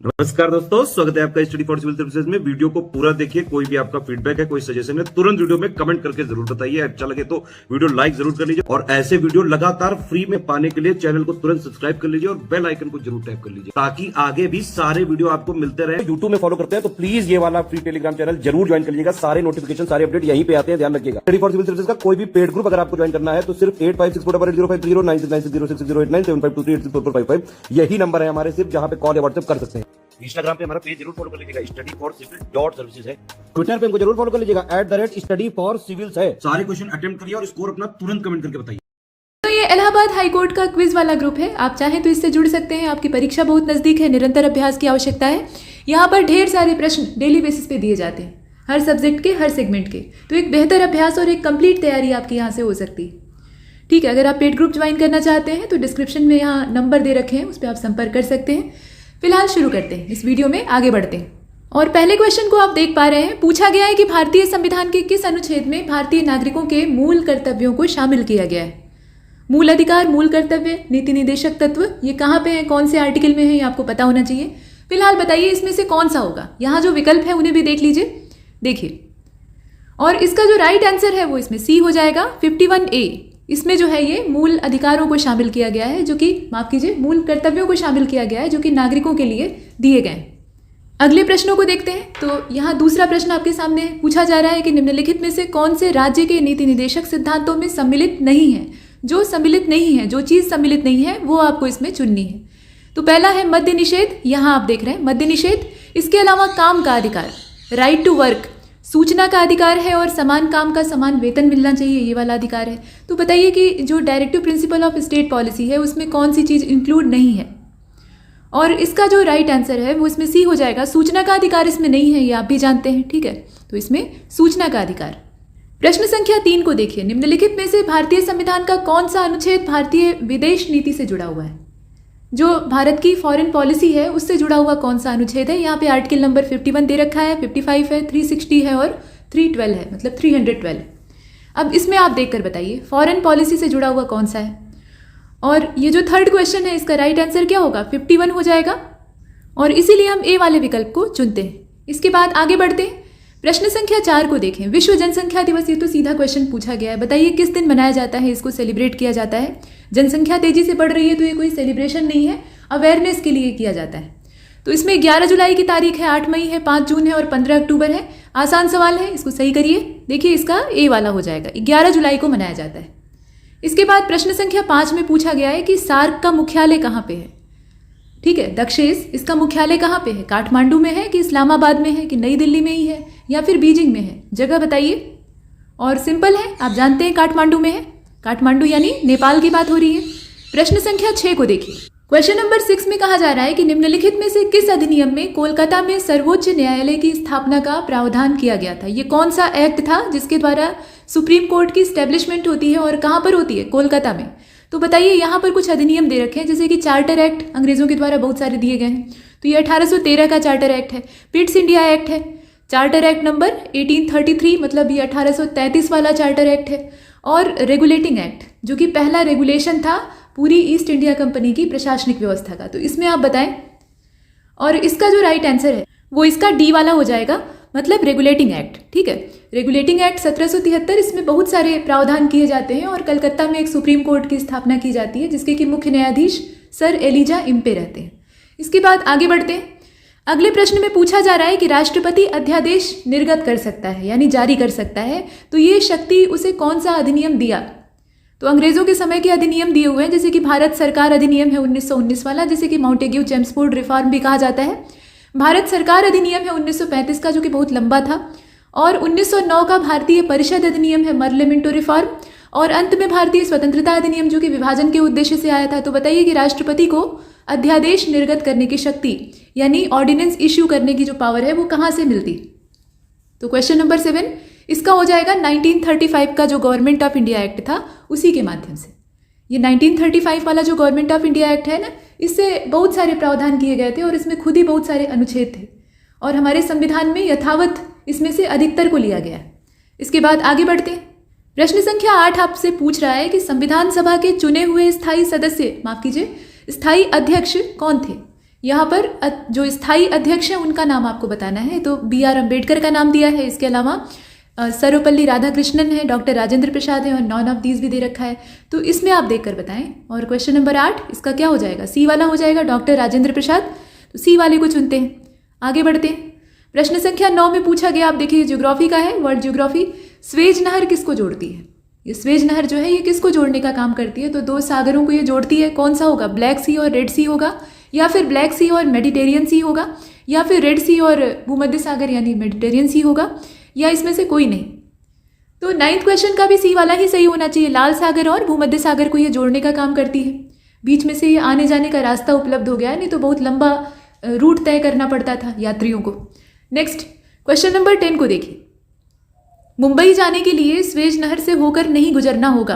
नमस्कार दोस्तों, स्वागत है आपका स्टडी फॉर सिविल सर्विसेज में। वीडियो को पूरा देखिए। कोई भी आपका फीडबैक है, कोई सजेशन है, तुरंत वीडियो में कमेंट करके जरूर बताइए। अच्छा लगे तो वीडियो लाइक जरूर कर लीजिए और ऐसे वीडियो लगातार फ्री में पाने के लिए चैनल को तुरंत सब्सक्राइब कर लीजिए और बेल आइकन को जरूर टैप कर लीजिए ताकि आगे भी सारे वीडियो आपको मिलते रहे। यूट्यूब में फॉलो करते हैं तो प्लीज ये वाला फ्री टेलीग्राम चैनल जरूर ज्वाइन कर लीजिएगा। सारे नोटिफिकेशन, सारे अपडेट यहीं पे आते हैं, ध्यान रखिएगा। स्टडी फॉर सिविल सर्विसेज का कोई भी पेड ग्रुप अगर आपको ज्वाइन करना है तो सिर्फ 8564880530969523860455 यही नंबर है हमारे, सिर्फ जहां पे कॉल या व्हाट्सएप कर सकते हैं। इंस्टाग्राम पे हमारा पेज जरूर फॉलो कर लीजिएगा, स्टडी फॉर सिविल .सर्विसेज है। ट्विटर पे हमको जरूर फॉलो कर लीजिएगा, @study for civils है। सारे क्वेश्चन अटेम्प्ट करिए और स्कोर अपना तुरंत कमेंट करके बताइए। तो ये इलाहाबाद हाईकोर्ट का क्विज वाला ग्रुप है, आप चाहें तो इससे जुड़ सकते हैं। आपकी परीक्षा बहुत नजदीक है, निरंतर अभ्यास की आवश्यकता है। यहाँ पर ढेर सारे प्रश्न डेली बेसिस पे दिए जाते हैं, हर सब्जेक्ट के, हर सेगमेंट के। तो एक बेहतर अभ्यास और एक कंप्लीट तैयारी आपकी यहाँ से हो सकती है। ठीक है, अगर आप पेड ग्रुप ज्वाइन करना चाहते हैं तो डिस्क्रिप्शन में यहाँ नंबर दे रखे हैं, उस पर आप संपर्क कर सकते हैं। फिलहाल शुरू करते हैं, इस वीडियो में आगे बढ़ते हैं। और पहले क्वेश्चन को आप देख पा रहे हैं, पूछा गया है कि भारतीय संविधान के किस अनुच्छेद में भारतीय नागरिकों के मूल कर्तव्यों को शामिल किया गया है। मूल अधिकार, मूल कर्तव्य, नीति निदेशक तत्व, ये कहाँ पे है, कौन से आर्टिकल में है, ये आपको पता होना चाहिए। फिलहाल बताइए इसमें से कौन सा होगा। यहाँ जो विकल्प है उन्हें भी देख लीजिए, देखिए। और इसका जो राइट आंसर है वो इसमें सी हो जाएगा, 51A। इसमें जो है ये मूल अधिकारों को शामिल किया गया है, जो कि माफ कीजिए, मूल कर्तव्यों को शामिल किया गया है जो कि नागरिकों के लिए दिए गए। अगले प्रश्नों को देखते हैं। तो यहाँ दूसरा प्रश्न आपके सामने है, पूछा जा रहा है कि निम्नलिखित में से कौन से राज्य के नीति निदेशक सिद्धांतों में सम्मिलित नहीं है। जो सम्मिलित नहीं है, जो चीज सम्मिलित नहीं है वो आपको इसमें चुननी है। तो पहला है मद्य निषेध, यहाँ आप देख रहे हैं मद्य निषेध। इसके अलावा काम का अधिकार, राइट टू वर्क, सूचना का अधिकार है और समान काम का समान वेतन मिलना चाहिए, ये वाला अधिकार है। तो बताइए कि जो directive principle of state policy है उसमें कौन सी चीज़ इंक्लूड नहीं है। और इसका जो राइट आंसर है वो इसमें सी हो जाएगा। सूचना का अधिकार इसमें नहीं है, ये आप भी जानते हैं, ठीक है। तो इसमें सूचना का अधिकार। प्रश्न संख्या 3 को देखिए, निम्नलिखित में से भारतीय संविधान का कौन सा अनुच्छेद भारतीय विदेश नीति से जुड़ा हुआ है। जो भारत की फॉरेन पॉलिसी है उससे जुड़ा हुआ कौन सा अनुच्छेद है। यहाँ पे आर्टिकल नंबर 51 दे रखा है, 55 है, 360 है और 312 है, मतलब 312। अब इसमें आप देखकर बताइए फॉरेन पॉलिसी से जुड़ा हुआ कौन सा है। और ये जो थर्ड क्वेश्चन है इसका राइट आंसर क्या होगा, 51 हो जाएगा। और इसीलिए हम ए वाले विकल्प को चुनते हैं। इसके बाद आगे बढ़ते हैं। प्रश्न संख्या 4 को देखें, विश्व जनसंख्या दिवस। ये तो सीधा क्वेश्चन पूछा गया है, बताइए किस दिन मनाया जाता है, इसको सेलिब्रेट किया जाता है। जनसंख्या तेजी से बढ़ रही है तो ये कोई सेलिब्रेशन नहीं है, अवेयरनेस के लिए किया जाता है। तो इसमें 11 जुलाई की तारीख है, 8 मई है, 5 जून है और 15 अक्टूबर है। आसान सवाल है, इसको सही करिए। देखिए इसका ए वाला हो जाएगा, 11 जुलाई को मनाया जाता है। इसके बाद प्रश्न संख्या 5 में पूछा गया है कि सार्क का मुख्यालय कहाँ पे है। ठीक है, दक्षेश, इसका मुख्यालय कहाँ पे है, काठमांडू में है कि इस्लामाबाद में है कि नई दिल्ली में ही है या फिर बीजिंग में है, जगह बताइए। और सिंपल है, आप जानते हैं काठमांडू में है। काठमांडू यानी नेपाल की बात हो रही है। प्रश्न संख्या 6 को देखिए। क्वेश्चन नंबर 6 में कहा जा रहा है कि निम्नलिखित में से किस अधिनियम में कोलकाता में सर्वोच्च न्यायालय की स्थापना का प्रावधान किया गया था। ये कौन सा एक्ट था जिसके द्वारा सुप्रीम कोर्ट की स्टैब्लिशमेंट होती है और कहाँ पर होती है, कोलकाता में। तो बताइए यहाँ पर कुछ अधिनियम दे रखे हैं, जैसे कि चार्टर एक्ट, अंग्रेजों के द्वारा बहुत सारे दिए गए हैं। तो ये 1813 का चार्टर एक्ट है। पिट्स इंडिया एक्ट है, चार्टर एक्ट नंबर 1833, मतलब ये 1833 वाला चार्टर एक्ट है। और रेगुलेटिंग एक्ट, जो कि पहला रेगुलेशन था पूरी ईस्ट इंडिया कंपनी की प्रशासनिक व्यवस्था का। तो इसमें आप बताएं। और इसका जो राइट आंसर है वो इसका डी वाला हो जाएगा, मतलब रेगुलेटिंग एक्ट। ठीक है, रेगुलेटिंग एक्ट 1773, इसमें बहुत सारे प्रावधान किए जाते हैं और कलकत्ता में एक सुप्रीम कोर्ट की स्थापना की जाती है जिसके कि मुख्य न्यायाधीश सर एलिजा इम्पे रहते हैं। इसके बाद आगे बढ़ते हैं। अगले प्रश्न में पूछा जा रहा है कि राष्ट्रपति अध्यादेश निर्गत कर सकता है, यानी जारी कर सकता है, तो ये शक्ति उसे कौन सा अधिनियम दिया। तो अंग्रेजों के समय के अधिनियम दिए हुए हैं, जैसे कि भारत सरकार अधिनियम है 1919 वाला, जैसे कि माउंटेग्यू चेम्सफोर्ड रिफॉर्म भी कहा जाता है। भारत सरकार अधिनियम है 1935 का, जो कि बहुत लंबा था। और 1909 का भारतीय परिषद अधिनियम है मर्लेमिंटो रिफॉर्म। और अंत में भारतीय स्वतंत्रता अधिनियम, जो कि विभाजन के उद्देश्य से आया था। तो बताइए कि राष्ट्रपति को अध्यादेश निर्गत करने की शक्ति, यानी ऑर्डिनेंस इश्यू करने की जो पावर है वो कहाँ से मिलती। तो क्वेश्चन नंबर 7 इसका हो जाएगा 1935 का जो गवर्नमेंट ऑफ इंडिया एक्ट था उसी के माध्यम से। ये 1935 वाला जो गवर्नमेंट ऑफ इंडिया एक्ट है ना, इससे बहुत सारे प्रावधान किए गए थे और इसमें खुद ही बहुत सारे अनुच्छेद थे और हमारे संविधान में यथावत इसमें से अधिकतर को लिया गया। इसके बाद आगे बढ़ते हैं। प्रश्न संख्या 8 आपसे पूछ रहा है कि संविधान सभा के चुने हुए स्थायी सदस्य, माफ कीजिए, स्थायी अध्यक्ष कौन थे। यहाँ पर जो स्थायी अध्यक्ष हैं उनका नाम आपको बताना है। तो BR अम्बेडकर का नाम दिया है, इसके अलावा सर्वपल्ली राधाकृष्णन है, डॉक्टर राजेंद्र प्रसाद है और नॉन ऑफ दीज भी दे रखा है। तो इसमें आप देखकर बताएं। और क्वेश्चन नंबर 8 इसका क्या हो जाएगा, सी वाला हो जाएगा, डॉक्टर राजेंद्र प्रसाद। तो सी वाले को चुनते हैं। आगे बढ़ते हैं। प्रश्न संख्या 9 में पूछा गया, आप देखिए ज्योग्राफी का है, वर्ल्ड ज्योग्राफी। स्वेज नहर किसको जोड़ती है? ये स्वेज नहर जो है ये किसको जोड़ने का काम करती है? तो 2 सागरों को ये जोड़ती है। कौन सा होगा, ब्लैक सी और रेड सी होगा, या फिर ब्लैक सी और मेडिटेरियन सी होगा, या फिर रेड सी और भूमध्य सागर यानी मेडिटेरियन सी होगा, या इसमें से कोई नहीं? तो 9th क्वेश्चन का भी सी वाला ही सही होना चाहिए। लाल सागर और भूमध्य सागर को ये जोड़ने का काम करती है। बीच में से ये आने जाने का रास्ता उपलब्ध हो गया है, नहीं तो बहुत लंबा रूट तय करना पड़ता था यात्रियों को। नेक्स्ट क्वेश्चन नंबर 10 को देखिए। मुंबई जाने के लिए स्वेज नहर से होकर नहीं गुजरना होगा।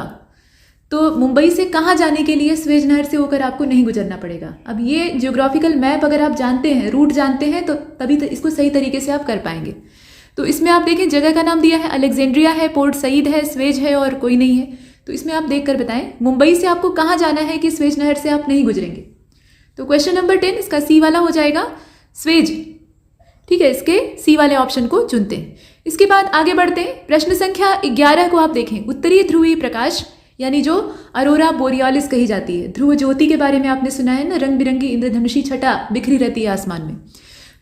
तो मुंबई से कहाँ जाने के लिए स्वेज नहर से होकर आपको नहीं गुजरना पड़ेगा? अब ये जियोग्राफिकल मैप अगर आप जानते हैं, रूट जानते हैं, तो तभी इसको सही तरीके से आप कर पाएंगे। तो इसमें आप देखें जगह का नाम दिया है, अलेक्जेंड्रिया है, पोर्ट सईद है, स्वेज है और कोई नहीं है। तो इसमें आप देख कर बताएं मुंबई से आपको कहाँ जाना है कि स्वेज नहर से आप नहीं गुजरेंगे। तो क्वेश्चन नंबर 10 इसका सी वाला हो जाएगा, स्वेज। ठीक है, इसके सी वाले ऑप्शन को चुनते हैं। इसके बाद आगे बढ़ते हैं। प्रश्न संख्या 11 को आप देखें। उत्तरी ध्रुवीय प्रकाश यानी जो अरोरा बोरियालिस कही जाती है, ध्रुव ज्योति के बारे में आपने सुना है ना, रंग बिरंगी इंद्रधनुषी छटा बिखरी रहती है आसमान में।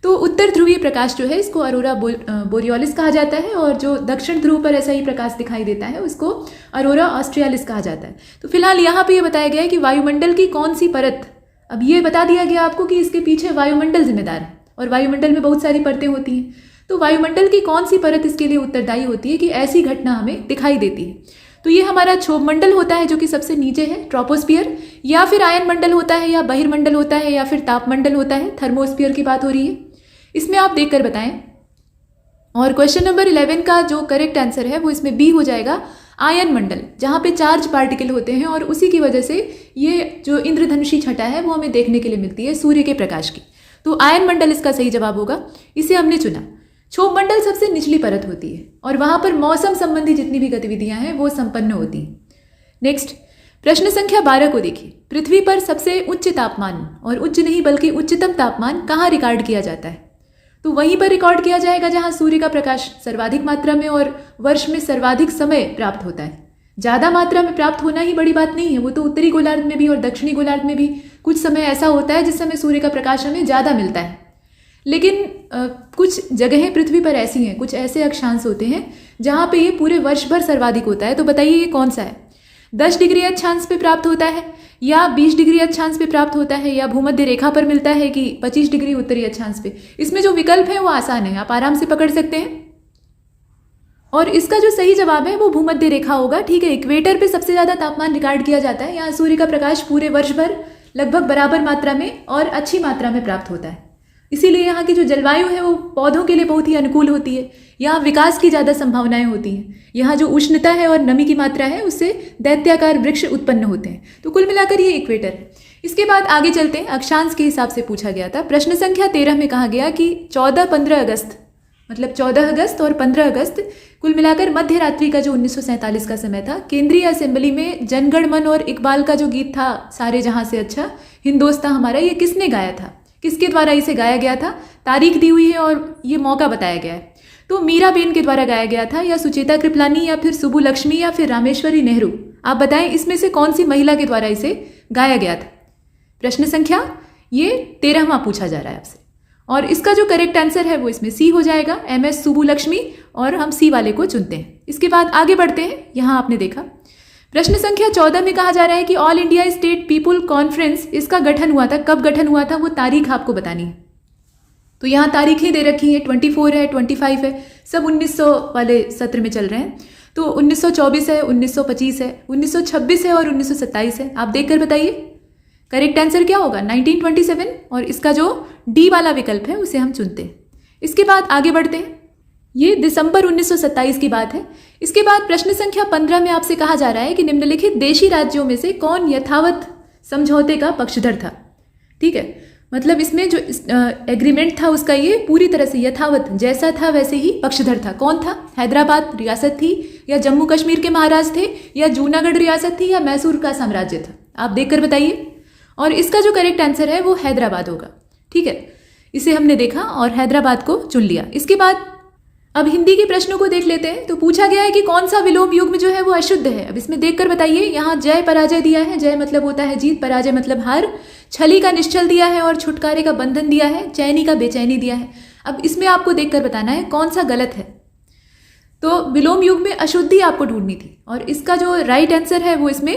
तो उत्तर ध्रुवीय प्रकाश जो है इसको अरोरा बोरियालिस कहा जाता है, और जो दक्षिण ध्रुव पर ऐसा ही प्रकाश दिखाई देता है उसको अरोरा ऑस्ट्रियालिस कहा जाता है। तो फिलहाल यहाँ पे ये बताया गया है कि वायुमंडल की कौन सी परत, अब ये बता दिया गया आपको कि इसके पीछे वायुमंडल जिम्मेदार है, और वायुमंडल में बहुत सारी परतें होती हैं। तो वायुमंडल की कौन सी परत इसके लिए उत्तरदायी होती है कि ऐसी घटना हमें दिखाई देती है? तो ये हमारा क्षोभ मंडल होता है जो कि सबसे नीचे है, ट्रोपोस्फियर, या फिर आयन मंडल होता है, या बहिर्मंडल होता है, या फिर तापमंडल होता है, थर्मोस्फियर की बात हो रही है। इसमें आप देखकर बताएं। और क्वेश्चन नंबर 11 का जो करेक्ट आंसर है वो इसमें बी हो जाएगा, आयन मंडल, जहाँ पे चार्ज पार्टिकल होते हैं, और उसी की वजह से ये जो इंद्रधनुषी छटा है वो हमें देखने के लिए मिलती है सूर्य के प्रकाश की। तो आयन मंडल इसका सही जवाब होगा, इसे हमने चुना। क्षोभ मंडल सबसे निचली परत होती है, और वहां पर मौसम संबंधी जितनी भी गतिविधियां हैं वो संपन्न होती हैं। नेक्स्ट प्रश्न संख्या 12 को देखिए। पृथ्वी पर सबसे उच्च तापमान, और उच्च नहीं बल्कि उच्चतम तापमान कहाँ रिकॉर्ड किया जाता है? तो वहीं पर रिकॉर्ड किया जाएगा जहां सूर्य का प्रकाश सर्वाधिक मात्रा में और वर्ष में सर्वाधिक समय प्राप्त होता है। ज़्यादा मात्रा में प्राप्त होना ही बड़ी बात नहीं है, वो तो उत्तरी गोलार्ध में भी और दक्षिणी गोलार्ध में भी कुछ समय ऐसा होता है जिस समय सूर्य का प्रकाश हमें ज़्यादा मिलता है। लेकिन कुछ जगहें पृथ्वी पर ऐसी हैं, कुछ ऐसे अक्षांश होते हैं जहाँ पे ये पूरे वर्ष भर सर्वाधिक होता है। तो बताइए ये कौन सा है? 10 डिग्री अक्षांश पे प्राप्त होता है, या 20 डिग्री अक्षांश पे प्राप्त होता है, या भूमध्य रेखा पर मिलता है कि 25 डिग्री उत्तरी अक्षांश पे? इसमें जो विकल्प है वो आसान है, आप आराम से पकड़ सकते हैं। और इसका जो सही जवाब है वो भूमध्य रेखा होगा। ठीक है, इक्वेटर पे सबसे ज़्यादा तापमान रिकॉर्ड किया जाता है, यहाँ सूर्य का प्रकाश पूरे वर्ष भर लगभग बराबर मात्रा में और अच्छी मात्रा में प्राप्त होता है। इसीलिए यहाँ की जो जलवायु है वो पौधों के लिए बहुत ही अनुकूल होती है, यहाँ विकास की ज़्यादा संभावनाएं होती हैं। यहाँ जो उष्णता है और नमी की मात्रा है उससे दैत्याकार वृक्ष उत्पन्न होते हैं। तो कुल मिलाकर ये इक्वेटर है। इसके बाद आगे चलते हैं। अक्षांश के हिसाब से पूछा गया था। प्रश्न संख्या 13 में कहा गया कि 14-15 अगस्त, मतलब 14 अगस्त और 15 अगस्त कुल मिलाकर मध्य रात्रि का जो 1947 का समय था, केंद्रीय असेंबली में जनगण मन और इकबाल का जो गीत था, सारे जहां से अच्छा हिंदोस्तां हमारा, ये किसने गाया था, किसके द्वारा इसे गाया गया था? तारीख दी हुई है और ये मौका बताया गया है। तो मीराबेन के द्वारा गाया गया था, या सुचेता कृपलानी, या फिर सुब्बुलक्ष्मी, या फिर रामेश्वरी नेहरू? आप बताएं इसमें से कौन सी महिला के द्वारा इसे गाया गया था? प्रश्न संख्या ये 13वां पूछा जा रहा है आपसे, और इसका जो करेक्ट आंसर है वो इसमें सी हो जाएगा, MS सुब्बुलक्ष्मी, और हम सी वाले को चुनते हैं। इसके बाद आगे बढ़ते हैं। यहाँ आपने देखा प्रश्न संख्या 14 में कहा जा रहा है कि all India state people conference, इसका गठन हुआ था, कब गठन हुआ था वो तारीख आपको बतानी है। तो यहाँ तारीखें दे रखी हैं, 24 है, 25 है, सब 1900 वाले सत्र में चल रहे हैं। तो 1924 है, 1925 है, 1926 है और 1927 है। आप देखकर बताइए करेक्ट आंसर क्या होगा? 1927, और इसका जो डी वाला विकल्प है उसे हम चुनते हैं। इसके बाद आगे बढ़ते हैं। ये दिसंबर 1927 की बात है। इसके बाद प्रश्न संख्या 15 में आपसे कहा जा रहा है कि निम्नलिखित देशी राज्यों में से कौन यथावत समझौते का पक्षधर था? ठीक है, मतलब इसमें जो एग्रीमेंट था उसका ये पूरी तरह से यथावत जैसा था वैसे ही पक्षधर था। कौन था? हैदराबाद रियासत थी, या जम्मू कश्मीर के महाराज थे, या जूनागढ़ रियासत थी, या मैसूर का साम्राज्य था? आप देखकर बताइए। और इसका जो करेक्ट आंसर है वो हैदराबाद होगा। ठीक है, इसे हमने देखा और हैदराबाद को चुन लिया। इसके बाद अब हिंदी के प्रश्नों को देख लेते हैं। तो पूछा गया है कि कौन सा विलोम युग्म जो है वो अशुद्ध है। अब इसमें देखकर बताइए। यहाँ जय पराजय दिया है, जय मतलब होता है जीत, पराजय मतलब हार, छली का निश्चल दिया है और छुटकारे का बंधन दिया है, चैनी का बेचैनी दिया है। अब इसमें आपको देखकर बताना है कौन सा गलत है। तो विलोम युग्म में अशुद्धि आपको ढूंढनी थी और इसका जो राइट आंसर है वो इसमें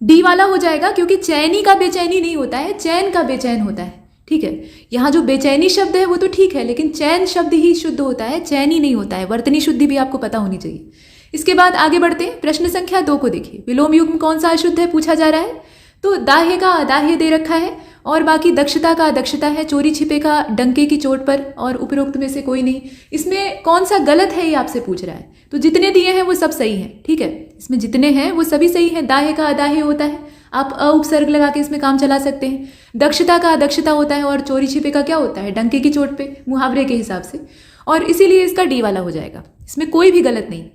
डी वाला हो जाएगा, क्योंकि चैनी का बेचैनी नहीं होता है, चैन का बेचैन होता है। ठीक है, यहाँ जो बेचैनी शब्द है वो तो ठीक है, लेकिन चैन शब्द ही शुद्ध होता है, चैनी नहीं होता है। वर्तनी शुद्धि भी आपको पता होनी चाहिए। इसके बाद आगे बढ़ते हैं। प्रश्न संख्या 2 को देखिए। विलोम युग्म कौन सा अशुद्ध है पूछा जा रहा है। तो दाह्य का अदाह्य दे रखा है और बाकी दक्षता का अदक्षता है, चोरी छिपे का डंके की चोट पर, और उपरोक्त में से कोई नहीं। इसमें कौन सा गलत है ये आपसे पूछ रहा है। तो जितने दिए हैं वो सब सही हैं। ठीक है, इसमें जितने हैं वो सभी सही हैं। दाह्य का अदाह्य होता है, आप अ उपसर्ग लगा के इसमें काम चला सकते हैं। दक्षता का अदक्षता होता है और चोरी छिपे का क्या होता है, डंके की चोट पे, मुहावरे के हिसाब से, और इसीलिए इसका डी वाला हो जाएगा। इसमें कोई भी गलत नहीं।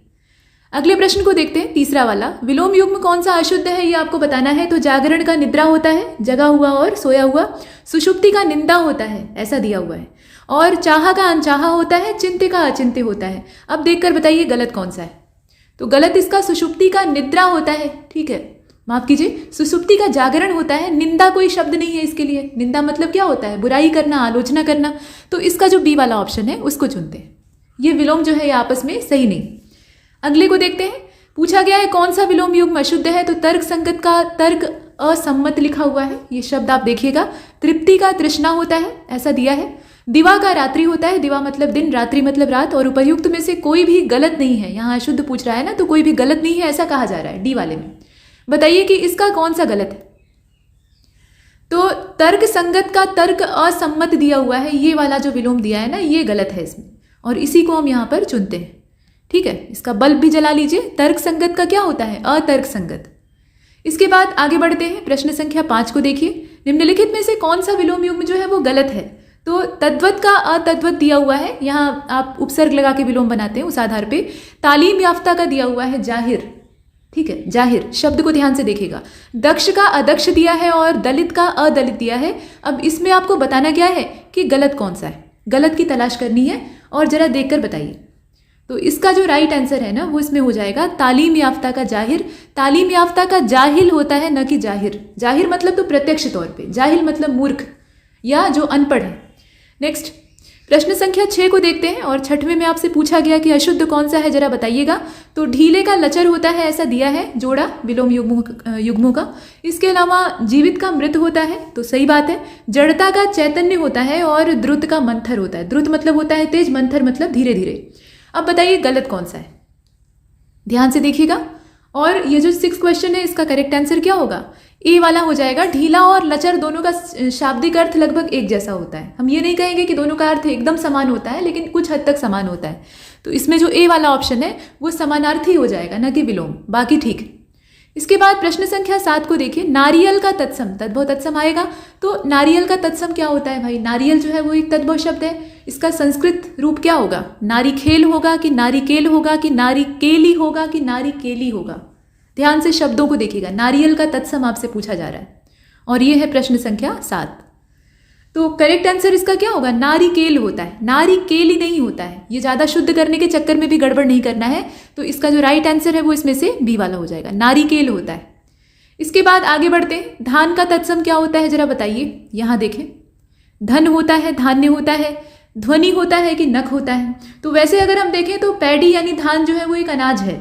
अगले प्रश्न को देखते हैं, तीसरा वाला। विलोम युग्म कौन सा अशुद्ध है ये आपको बताना है। तो जागरण का निद्रा होता है, जगा हुआ और सोया हुआ। सुषुप्ति का निंदा होता है, ऐसा दिया हुआ है। और चाहा का अनचाहा होता है, चिंत्य का अचिंत्य होता है। अब देखकर बताइए गलत कौन सा है। तो गलत इसका सुषुप्ति का निद्रा होता है। ठीक है, माफ कीजिए, सुसुप्ति का जागरण होता है। निंदा कोई शब्द नहीं है इसके लिए। निंदा मतलब क्या होता है, बुराई करना, आलोचना करना। तो इसका जो बी वाला ऑप्शन है उसको चुनते हैं। ये विलोम जो है ये आपस में सही नहीं। अगले को देखते हैं। पूछा गया है कौन सा विलोम युग्म अशुद्ध है। तो तर्क संगत का तर्क असम्मत लिखा हुआ है, ये शब्द आप देखिएगा। तृप्ति का तृष्णा होता है, ऐसा दिया है। दिवा का रात्रि होता है, दिवा मतलब दिन, रात्रि मतलब रात, और उपर्युक्त में से कोई भी गलत नहीं है। यहाँ अशुद्ध पूछ रहा है ना, तो कोई भी गलत नहीं है ऐसा कहा जा रहा है डी वाले में। बताइए कि इसका कौन सा गलत है। तो तर्क संगत का तर्क असम्मत दिया हुआ है, ये वाला जो विलोम दिया है ना ये गलत है इसमें, और इसी को हम यहाँ पर चुनते हैं। ठीक है, इसका बल्ब भी जला लीजिए। तर्क संगत का क्या होता है, अतर्क संगत। इसके बाद आगे बढ़ते हैं। प्रश्न संख्या 5 को देखिए। निम्नलिखित में से कौन सा विलोम युग्म जो है वो गलत है। तो तद्वत का अतद्वत दिया हुआ है, यहाँ आप उपसर्ग लगा के विलोम बनाते हैं उस आधार पे। तालीम याफ्ता का दिया हुआ है जाहिर। ठीक है, जाहिर शब्द को ध्यान से देखिएगा। दक्ष का अदक्ष दिया है और दलित का अदलित दिया है। अब इसमें आपको बताना क्या है कि गलत कौन सा है, गलत की तलाश करनी है और जरा देखकर बताइए। तो इसका जो राइट आंसर है ना वो इसमें हो जाएगा तालीम याफ्ता का जाहिर। तालीम याफ्ता का जाहिल होता है, न कि जाहिर। जाहिर मतलब तो प्रत्यक्ष तौर पे, जाहिल मतलब मूर्ख या जो अनपढ़ है। नेक्स्ट प्रश्न संख्या 6 को देखते हैं। और 6वें में आपसे पूछा गया कि अशुद्ध कौन सा है, जरा बताइएगा। तो ढीले का लचर होता है, ऐसा दिया है जोड़ा विलोम युग्मों का। इसके अलावा जीवित का मृत होता है, तो सही बात है। जड़ता का चैतन्य होता है और द्रुत का मंथर होता है। द्रुत मतलब होता है तेज, मंथर मतलब धीरे धीरे। अब बताइए गलत कौन सा है, ध्यान से देखिएगा। और ये जो 6 क्वेश्चन है इसका करेक्ट आंसर क्या होगा, ए वाला हो जाएगा। ढीला और लचर दोनों का शाब्दिक अर्थ लगभग एक जैसा होता है। हम ये नहीं कहेंगे कि दोनों का अर्थ एकदम समान होता है, लेकिन कुछ हद तक समान होता है। तो इसमें जो ए वाला ऑप्शन है वो समानार्थी हो जाएगा, न कि विलोम, बाकी ठीक। इसके बाद प्रश्न संख्या 7 को देखिए। नारियल का तत्सम, तद्भव तत्सम आएगा। तो नारियल का तत्सम क्या होता है भाई, नारियल जो है वो एक तद्भव शब्द है। इसका संस्कृत रूप क्या होगा, नारीखेल होगा कि नारिकेल होगा कि नारिकेली होगा कि नारिकेली होगा। ध्यान से शब्दों को देखिएगा। नारियल का तत्सम आपसे पूछा जा रहा है और ये है प्रश्न संख्या 7। तो करेक्ट आंसर इसका क्या होगा, नारिकेल होता है, नारिकेली नहीं होता है। ये ज्यादा शुद्ध करने के चक्कर में भी गड़बड़ नहीं करना है। तो इसका जो राइट आंसर है वो इसमें से बी वाला हो जाएगा, नारिकेल होता है। इसके बाद आगे बढ़ते हैं। धान का तत्सम क्या होता है जरा बताइए। यहां देखें, धन होता है, धान्य होता है, ध्वनि होता है कि नख होता है। तो वैसे अगर हम देखें तो पैडी यानी धान जो है वो एक अनाज है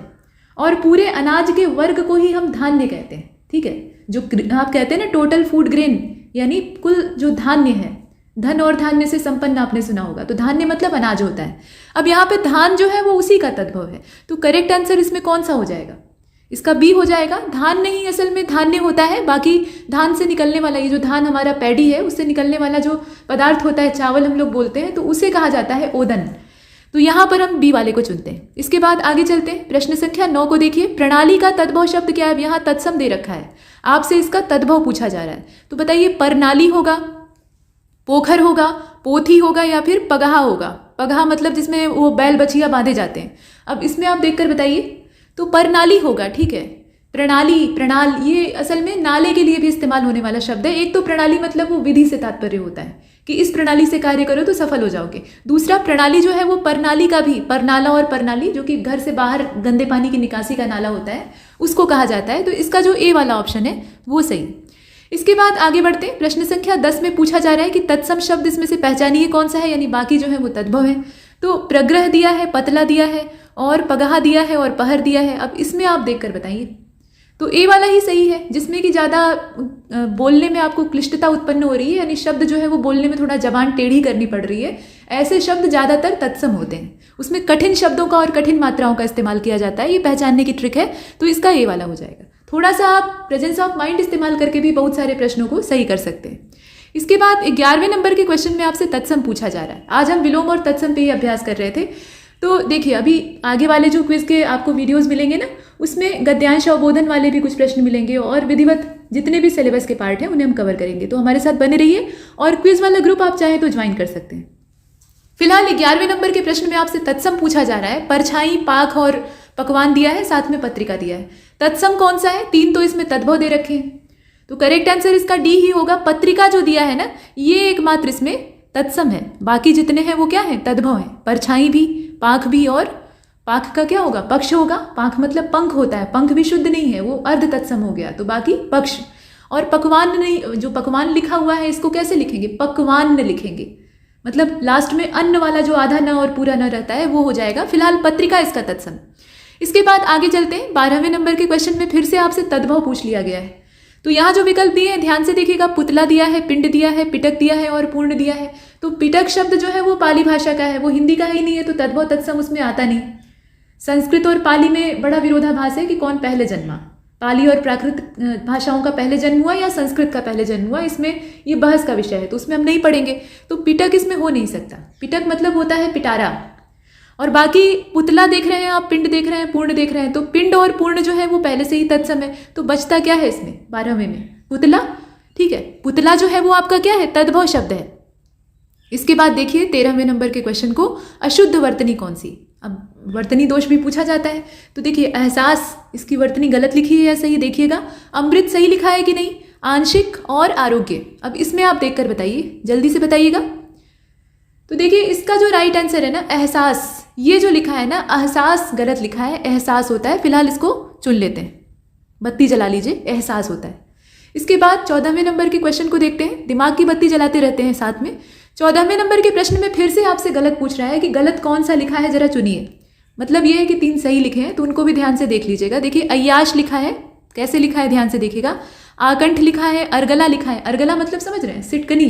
और पूरे अनाज के वर्ग को ही हम धान्य कहते हैं। ठीक है, जो आप कहते हैं ना टोटल फूड ग्रेन, यानी कुल जो धान्य है, धन और धान्य से संपन्न आपने सुना होगा। तो धान्य मतलब अनाज होता है। अब यहाँ पे धान जो है वो उसी का तद्भव है। तो करेक्ट आंसर इसमें कौन सा हो जाएगा, इसका बी हो जाएगा। धान नहीं, असल में धान्य होता है। बाकी धान से निकलने वाला, ये जो धान हमारा पैडी है उससे निकलने वाला जो पदार्थ होता है, चावल हम लोग बोलते हैं, तो उसे कहा जाता है ओदन। तो यहाँ पर हम बी वाले को चुनते हैं। इसके बाद आगे चलते हैं। प्रश्न संख्या 9 को देखिए। प्रणाली का तद्भव शब्द क्या है, यहाँ तत्सम दे रखा है, आपसे इसका तद्भव पूछा जा रहा है। तो बताइए परनाली होगा, पोखर होगा, पोथी होगा या फिर पगहा होगा। पगहा मतलब जिसमें वो बैल बछिया बांधे जाते हैं। अब इसमें आप देखकर बताइए। तो परनाली होगा, ठीक है। प्रणाल ये असल में नाले के लिए भी इस्तेमाल होने वाला शब्द है। एक तो प्रणाली मतलब वो विधि से तात्पर्य होता है कि इस प्रणाली से कार्य करो तो सफल हो जाओगे। दूसरा प्रणाली जो है वो प्रणाली का भी, परनाला और प्रणाली जो कि घर से बाहर गंदे पानी की निकासी का नाला होता है उसको कहा जाता है। तो इसका जो ए वाला ऑप्शन है वो सही। इसके बाद आगे बढ़ते हैं। प्रश्न संख्या 10 में पूछा जा रहा है कि तत्सम शब्द इसमें से पहचानिए कौन सा है, यानी बाकी जो है वो तद्भव है। तो प्रग्रह दिया है, पतला दिया है और पगहा दिया है और पहर दिया है। अब इसमें आप देखकर बताइए। तो ए वाला ही सही है, जिसमें कि ज़्यादा बोलने में आपको क्लिष्टता उत्पन्न हो रही है, यानी शब्द जो है वो बोलने में थोड़ा जबान टेढ़ी करनी पड़ रही है। ऐसे शब्द ज़्यादातर तत्सम होते हैं, उसमें कठिन शब्दों का और कठिन मात्राओं का इस्तेमाल किया जाता है। ये पहचानने की ट्रिक है, तो इसका ए वाला हो जाएगा। थोड़ा सा आप प्रेजेंस ऑफ माइंड इस्तेमाल करके भी बहुत सारे प्रश्नों को सही कर सकते हैं। इसके बाद 11वें नंबर के क्वेश्चन में आपसे तत्सम पूछा जा रहा है। आज हम विलोम और तत्सम पे ही अभ्यास कर रहे थे। तो देखिए, अभी आगे वाले जो क्विज के आपको वीडियोस मिलेंगे ना, उसमें गद्यांश अवबोधन वाले भी कुछ प्रश्न मिलेंगे और विधिवत जितने भी सिलेबस के पार्ट हैं उन्हें हम कवर करेंगे। तो हमारे साथ बने रहिए और क्विज वाला ग्रुप आप चाहें तो ज्वाइन कर सकते हैं। फिलहाल 11वें नंबर के प्रश्न में आपसे तत्सम पूछा जा रहा है। परछाई, पाक और पकवान दिया है, साथ में पत्रिका दिया है। तत्सम कौन सा है? 3 तो इसमें तद्भव दे रखे हैं, तो करेक्ट आंसर इसका डी ही होगा। पत्रिका जो दिया है ना, ये एकमात्र इसमें तत्सम है, बाकी जितने हैं वो क्या है? तद्भव है। परछाई भी, पाक भी, और पाक का क्या होगा? पक्ष होगा। पाक मतलब पंख होता है, पंख भी शुद्ध नहीं है, वो अर्ध तत्सम हो गया, तो बाकी पक्ष। और पकवान नहीं, जो पकवान लिखा हुआ है इसको कैसे लिखेंगे? पकवान लिखेंगे, मतलब लास्ट में अन्न वाला जो आधा न और पूरा न रहता है वो हो जाएगा। फिलहाल पत्रिका इसका तत्सम। इसके बाद आगे चलते हैं। 12वें नंबर के क्वेश्चन में फिर से आपसे तद्भव पूछ लिया गया है। तो यहाँ जो विकल्प दिए हैं ध्यान से देखिएगा। पुतला दिया है, पिंड दिया है, पिटक दिया है और पूर्ण दिया है। तो पिटक शब्द जो है वो पाली भाषा का है, वो हिंदी का ही नहीं है, तो तद्भव तत्सम उसमें आता नहीं। संस्कृत और पाली में बड़ा विरोधाभास है कि कौन पहले जन्मा, पाली और प्राकृत भाषाओं का पहले जन्म हुआ या संस्कृत का पहले जन्म हुआ। इसमें ये बहस का विषय है, तो उसमें हम नहीं पढ़ेंगे। तो पिटक इसमें हो नहीं सकता। पिटक मतलब होता है पिटारा। और बाकी पुतला देख रहे हैं आप, पिंड देख रहे हैं, पूर्ण देख रहे हैं, तो पिंड और पूर्ण जो है वो पहले से ही तत्सम है। तो बचता क्या है इसमें? 12वें में पुतला। ठीक है, पुतला जो है वो आपका क्या है? तद्भव शब्द है। इसके बाद देखिए 13वें नंबर के क्वेश्चन को, अशुद्ध वर्तनी कौन सी? अब वर्तनी दोष भी पूछा जाता है। तो देखिए, एहसास, इसकी वर्तनी गलत लिखी है या सही देखिएगा। अमृत सही लिखा है कि नहीं? आंशिक और आरोग्य। अब इसमें आप देखकर बताइए, जल्दी से बताइएगा। तो देखिए, इसका जो राइट आंसर है ना, एहसास। ये जो लिखा है ना, एहसास गलत लिखा है, एहसास होता है। फिलहाल इसको चुन लेते हैं, बत्ती जला लीजिए, एहसास होता है। इसके बाद 14वें नंबर के क्वेश्चन को देखते हैं। दिमाग की बत्ती जलाते रहते हैं साथ में। 14वें नंबर के प्रश्न में फिर से आपसे गलत पूछ रहा है कि गलत कौन सा लिखा है, जरा चुनिए। मतलब ये है कि 3 सही लिखे हैं, तो उनको भी ध्यान से देख लीजिएगा। देखिए, अय्याश लिखा है, कैसे लिखा है ध्यान से देखिएगा। आकंठ लिखा है, अर्गला लिखा है। अर्गला मतलब समझ रहे हैं? सिटकनी,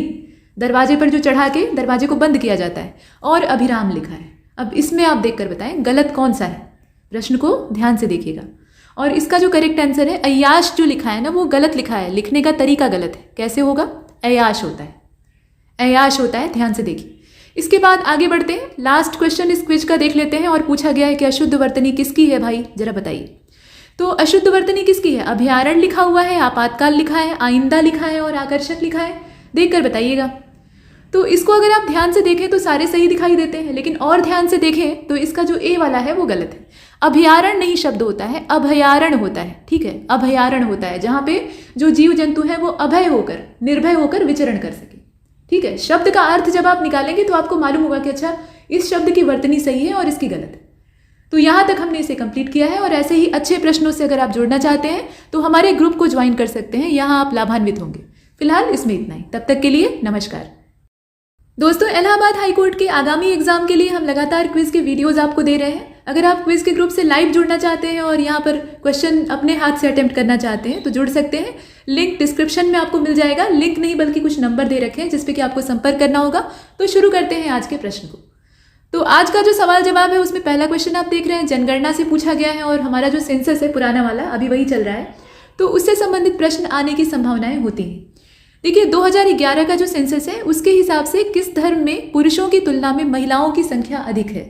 दरवाजे पर जो चढ़ा के दरवाजे को बंद किया जाता है। और अभिराम लिखा है। अब इसमें आप देखकर बताएं गलत कौन सा है, प्रश्न को ध्यान से देखिएगा। और इसका जो करेक्ट आंसर है, अय्याश जो लिखा है ना, वो गलत लिखा है, लिखने का तरीका गलत है। कैसे होगा? अय्याश होता है, अय्याश होता है, ध्यान से देखिए। इसके बाद आगे बढ़ते हैं। लास्ट क्वेश्चन इस क्विज का देख लेते हैं। और पूछा गया है कि अशुद्ध वर्तनी किसकी है भाई, जरा बताइए। तो अशुद्ध वर्तनी किसकी है? अभ्यारण्य लिखा हुआ है, आपातकाल लिखा है, आइंदा लिखा है और आकर्षक लिखा है। देखकर बताइएगा। तो इसको अगर आप ध्यान से देखें तो सारे सही दिखाई देते हैं, लेकिन और ध्यान से देखें तो इसका जो ए वाला है वो गलत है। अभयारण्य नहीं शब्द होता है, अभयारण्य होता है। ठीक है, अभयारण्य होता है जहाँ पे जो जीव जंतु हैं वो अभय होकर, निर्भय होकर विचरण कर सके। ठीक है, शब्द का अर्थ जब आप निकालेंगे तो आपको मालूम होगा कि अच्छा, इस शब्द की वर्तनी सही है और इसकी गलत है। तो यहाँ तक हमने इसे कंप्लीट किया है। और ऐसे ही अच्छे प्रश्नों से अगर आप जुड़ना चाहते हैं तो हमारे ग्रुप को ज्वाइन कर सकते हैं, यहाँ आप लाभान्वित होंगे। फिलहाल इसमें इतना ही, तब तक के लिए नमस्कार। दोस्तों, इलाहाबाद हाईकोर्ट के आगामी एग्जाम के लिए हम लगातार क्विज के वीडियोस आपको दे रहे हैं। अगर आप क्विज के ग्रुप से लाइव जुड़ना चाहते हैं और यहाँ पर क्वेश्चन अपने हाथ से अटेम्प्ट करना चाहते हैं तो जुड़ सकते हैं। लिंक डिस्क्रिप्शन में आपको मिल जाएगा। लिंक नहीं बल्कि कुछ नंबर दे रखे हैं जिस पे कि आपको संपर्क करना होगा। तो शुरू करते हैं आज के प्रश्न को। तो आज का जो सवाल जवाब है उसमें पहला क्वेश्चन आप देख रहे हैं, जनगणना से पूछा गया है और हमारा जो सेंसस है पुराना वाला अभी वही चल रहा है, तो उससे संबंधित प्रश्न आने की संभावनाएं होती हैं। देखिए, 2011 का जो सेंसस है उसके हिसाब से किस धर्म में पुरुषों की तुलना में महिलाओं की संख्या अधिक है?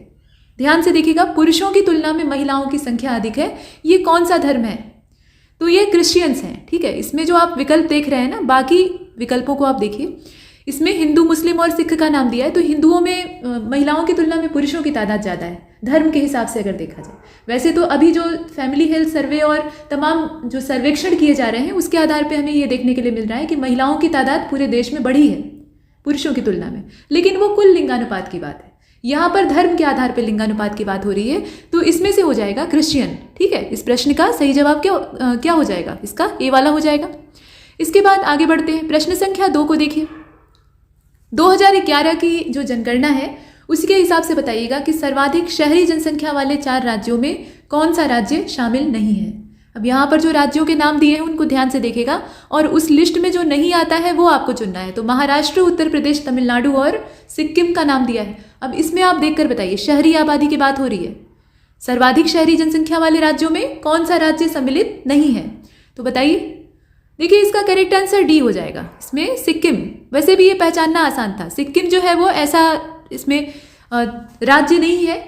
ध्यान से देखिएगा, पुरुषों की तुलना में महिलाओं की संख्या अधिक है, ये कौन सा धर्म है? तो ये क्रिश्चियंस हैं। ठीक है, इसमें जो आप विकल्प देख रहे हैं ना, बाकी विकल्पों को आप देखिए। इसमें हिंदू, मुस्लिम और सिख का नाम दिया है। तो हिंदुओं में महिलाओं की तुलना में पुरुषों की तादाद ज़्यादा है धर्म के हिसाब से अगर देखा जाए। वैसे तो अभी जो फैमिली हेल्थ सर्वे और तमाम जो सर्वेक्षण किए जा रहे हैं उसके आधार पे हमें ये देखने के लिए मिल रहा है कि महिलाओं की तादाद पूरे देश में बढ़ी है पुरुषों की तुलना में, लेकिन वो कुल लिंगानुपात की बात है। यहाँ पर धर्म के आधार पर लिंगानुपात की बात हो रही है, तो इसमें से हो जाएगा क्रिश्चियन। ठीक है, इस प्रश्न का सही जवाब क्या हो जाएगा? इसका ए वाला हो जाएगा। इसके बाद आगे बढ़ते हैं, प्रश्न संख्या 2 को देखिए। 2011 की जो जनगणना है उसके हिसाब से बताइएगा कि सर्वाधिक शहरी जनसंख्या वाले 4 राज्यों में कौन सा राज्य शामिल नहीं है। अब यहाँ पर जो राज्यों के नाम दिए हैं उनको ध्यान से देखेगा और उस लिस्ट में जो नहीं आता है वो आपको चुनना है। तो महाराष्ट्र, उत्तर प्रदेश, तमिलनाडु और सिक्किम का नाम दिया है। अब इसमें आप देखकर बताइए, शहरी आबादी की बात हो रही है, सर्वाधिक शहरी जनसंख्या वाले राज्यों में कौन सा राज्य सम्मिलित नहीं है? तो बताइए। देखिए, इसका करेक्ट आंसर डी हो जाएगा, इसमें सिक्किम। वैसे भी ये पहचानना आसान था, सिक्किम जो है वो ऐसा इसमें राज्य नहीं है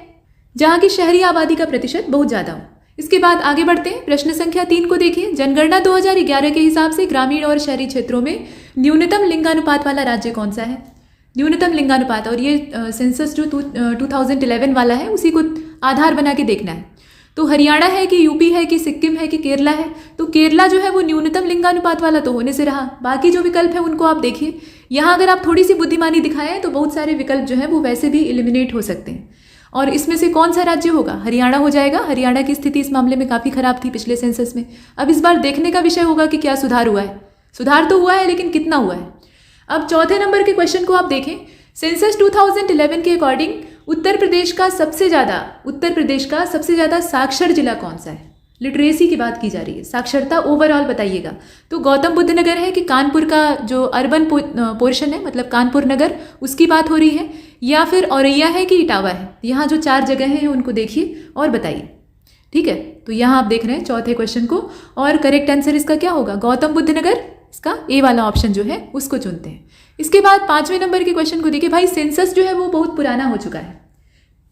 जहाँ की शहरी आबादी का प्रतिशत बहुत ज़्यादा हो। इसके बाद आगे बढ़ते हैं, प्रश्न संख्या 3 को देखिए। जनगणना 2011 के हिसाब से ग्रामीण और शहरी क्षेत्रों में न्यूनतम लिंगानुपात वाला राज्य कौन सा है? न्यूनतम लिंगानुपात, और ये सेंसस जो 2011 वाला है उसी को आधार बना के देखना है। तो हरियाणा है कि यूपी है कि सिक्किम है कि केरला है? तो केरला जो है वो न्यूनतम लिंगानुपात वाला तो होने से रहा, बाकी जो विकल्प है उनको आप देखिए। यहाँ अगर आप थोड़ी सी बुद्धिमानी दिखाएं तो बहुत सारे विकल्प जो है वो वैसे भी एलिमिनेट हो सकते हैं। और इसमें से कौन सा राज्य होगा? हरियाणा हो जाएगा। हरियाणा की स्थिति इस मामले में काफ़ी खराब थी पिछले सेंसस में। अब इस बार देखने का विषय होगा कि क्या सुधार हुआ है। सुधार तो हुआ है, लेकिन कितना हुआ है? अब चौथे नंबर के क्वेश्चन को आप देखें। सेंसस 2011 के अकॉर्डिंग उत्तर प्रदेश का सबसे ज़्यादा साक्षर जिला कौन सा है? लिटरेसी की बात की जा रही है, साक्षरता ओवरऑल बताइएगा। तो गौतम बुद्ध नगर है कि कानपुर का जो अर्बन पोर्शन है, मतलब कानपुर नगर, उसकी बात हो रही है, या फिर औरैया है कि इटावा है? यहाँ जो 4 जगह हैं उनको देखिए और बताइए। ठीक है, तो यहाँ आप देख रहे हैं चौथे क्वेश्चन को, और करेक्ट आंसर इसका क्या होगा? गौतम बुद्ध नगर, इसका ए वाला ऑप्शन जो है उसको चुनते हैं। इसके बाद 5वें नंबर के क्वेश्चन को देखिए। भाई, सेंसस जो है वो बहुत पुराना हो चुका है,